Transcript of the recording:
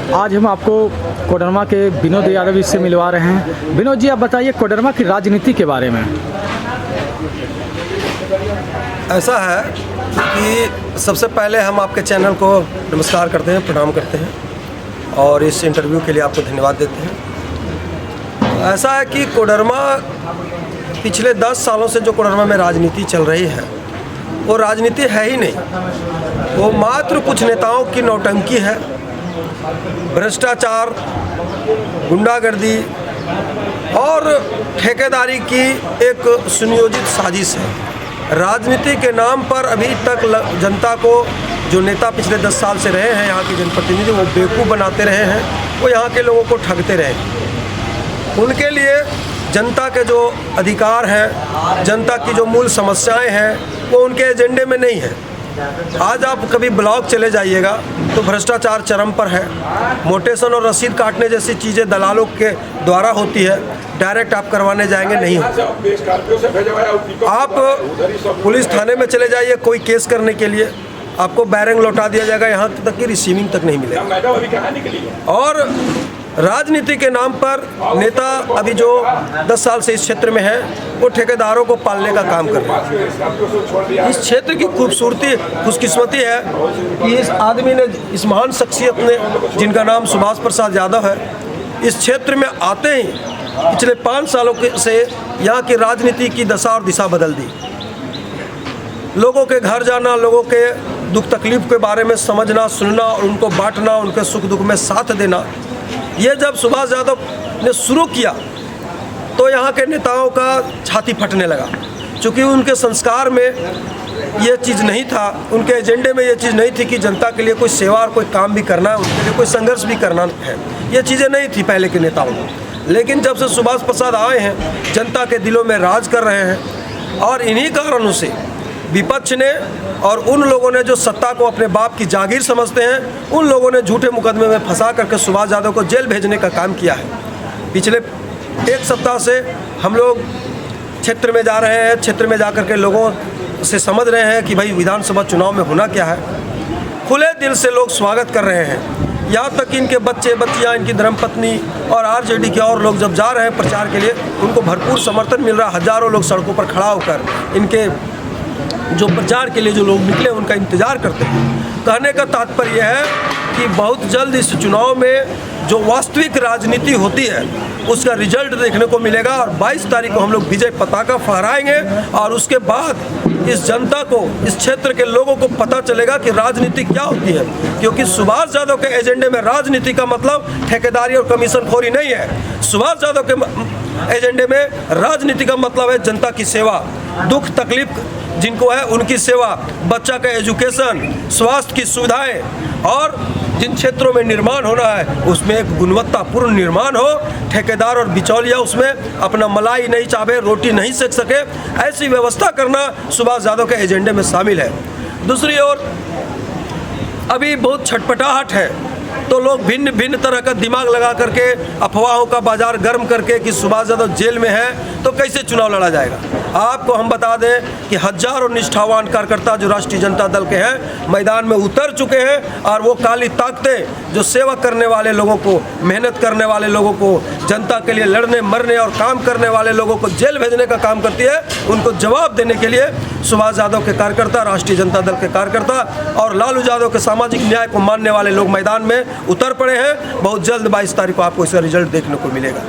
आज हम आपको कोडरमा के विनोद यादव जी से मिलवा रहे हैं। विनोद जी, आप बताइए कोडरमा की राजनीति के बारे में। ऐसा है कि सबसे पहले हम आपके चैनल को नमस्कार करते हैं, प्रणाम करते हैं और इस इंटरव्यू के लिए आपको धन्यवाद देते हैं। ऐसा है कि कोडरमा पिछले 10 सालों से जो कोडरमा में राजनीति चल रही है वो राजनीति है ही नहीं, वो मात्र कुछ नेताओं की नौटंकी है, भ्रष्टाचार, गुंडागर्दी और ठेकेदारी की एक सुनियोजित साजिश है। राजनीति के नाम पर अभी तक जनता को जो नेता पिछले 10 साल से रहे हैं यहाँ के जनप्रतिनिधि, वो बेवकूफ़ बनाते रहे हैं, वो यहाँ के लोगों को ठगते रहे। उनके लिए जनता के जो अधिकार हैं, जनता की जो मूल समस्याएं हैं, वो उनके एजेंडे में नहीं है। आज आप कभी ब्लॉक चले जाइएगा तो भ्रष्टाचार चरम पर है। मोटेशन और रसीद काटने जैसी चीज़ें दलालों के द्वारा होती है, डायरेक्ट आप करवाने जाएंगे नहीं होता। आप पुलिस थाने में चले जाइए कोई केस करने के लिए, आपको बैरंग लौटा दिया जाएगा, यहाँ तक कि रिसीविंग तक नहीं मिलेगा। और राजनीति के नाम पर नेता अभी जो 10 साल से इस क्षेत्र में है वो ठेकेदारों को पालने का काम कर रहे हैं। इस क्षेत्र की खूबसूरती, खुशकिस्मती है कि इस आदमी ने, इस महान शख्सियत ने, जिनका नाम सुभाष प्रसाद यादव है, इस क्षेत्र में आते ही पिछले 5 सालों से यहाँ की राजनीति की दशा और दिशा बदल दी। लोगों के घर जाना, लोगों के दुख तकलीफ के बारे में समझना, सुनना और उनको बांटना, उनके सुख दुख में साथ देना, ये जब सुभाष यादव ने शुरू किया तो यहाँ के नेताओं का छाती फटने लगा, क्योंकि उनके संस्कार में ये चीज़ नहीं था, उनके एजेंडे में ये चीज़ नहीं थी कि जनता के लिए कोई सेवा और कोई काम भी करना है, उनके लिए कोई संघर्ष भी करना है। ये चीज़ें नहीं थी पहले के नेताओं में। लेकिन जब से सुभाष प्रसाद आए हैं, जनता के दिलों में राज कर रहे हैं और इन्हीं कारणों से विपक्ष ने और उन लोगों ने जो सत्ता को अपने बाप की जागीर समझते हैं, उन लोगों ने झूठे मुकदमे में फंसा करके सुभाष यादव को जेल भेजने का काम किया है। पिछले 1 सप्ताह से हम लोग क्षेत्र में जा रहे हैं, क्षेत्र में जा कर के लोगों से समझ रहे हैं कि भाई विधानसभा चुनाव में होना क्या है। खुले दिल से लोग स्वागत कर रहे हैं, यहाँ तक कि इनके बच्चे बच्चियाँ, इनकी धर्मपत्नी और आरजेडी के और लोग जब जा रहे हैं प्रचार के लिए, उनको भरपूर समर्थन मिल रहा है। हज़ारों लोग सड़कों पर खड़ा होकर इनके जो प्रचार के लिए जो लोग निकले उनका इंतज़ार करते हैं। कहने का तात्पर्य है कि बहुत जल्द इस चुनाव में जो वास्तविक राजनीति होती है उसका रिजल्ट देखने को मिलेगा और 22 तारीख को हम लोग विजय पताका फहराएंगे और उसके बाद इस जनता को, इस क्षेत्र के लोगों को पता चलेगा कि राजनीति क्या होती है। क्योंकि सुभाष यादव के एजेंडे में राजनीति का मतलब ठेकेदारी और कमीशनखोरी नहीं है। सुभाष यादव के एजेंडे में राजनीति का मतलब है जनता की सेवा, दुख तकलीफ जिनको है उनकी सेवा, बच्चा का एजुकेशन, स्वास्थ्य की सुविधाएं और जिन क्षेत्रों में निर्माण होना है उसमें एक गुणवत्तापूर्ण निर्माण हो। ठेकेदार और बिचौलिया उसमें अपना मलाई नहीं चाहे, रोटी नहीं सेक सके, ऐसी व्यवस्था करना सुभाष यादव के एजेंडे में शामिल है। दूसरी ओर अभी बहुत छटपटाहट है, तो लोग भिन्न भिन्न तरह का दिमाग लगा करके अफवाहों का बाजार गर्म करके कि सुभाष यादव जेल में है तो कैसे चुनाव लड़ा जाएगा। आपको हम बता दें कि हजारों निष्ठावान कार्यकर्ता जो राष्ट्रीय जनता दल के हैं मैदान में उतर चुके हैं और वो काली ताकतें जो सेवा करने वाले लोगों को, मेहनत करने वाले लोगों को, जनता के लिए लड़ने मरने और काम करने वाले लोगों को जेल भेजने का काम करती है, उनको जवाब देने के लिए सुभाष यादव के कार्यकर्ता, राष्ट्रीय जनता दल के कार्यकर्ता और लालू यादव के सामाजिक न्याय को मानने वाले लोग मैदान में उतर पड़े हैं। बहुत जल्द 22 तारीख को आपको इसका रिजल्ट देखने को मिलेगा।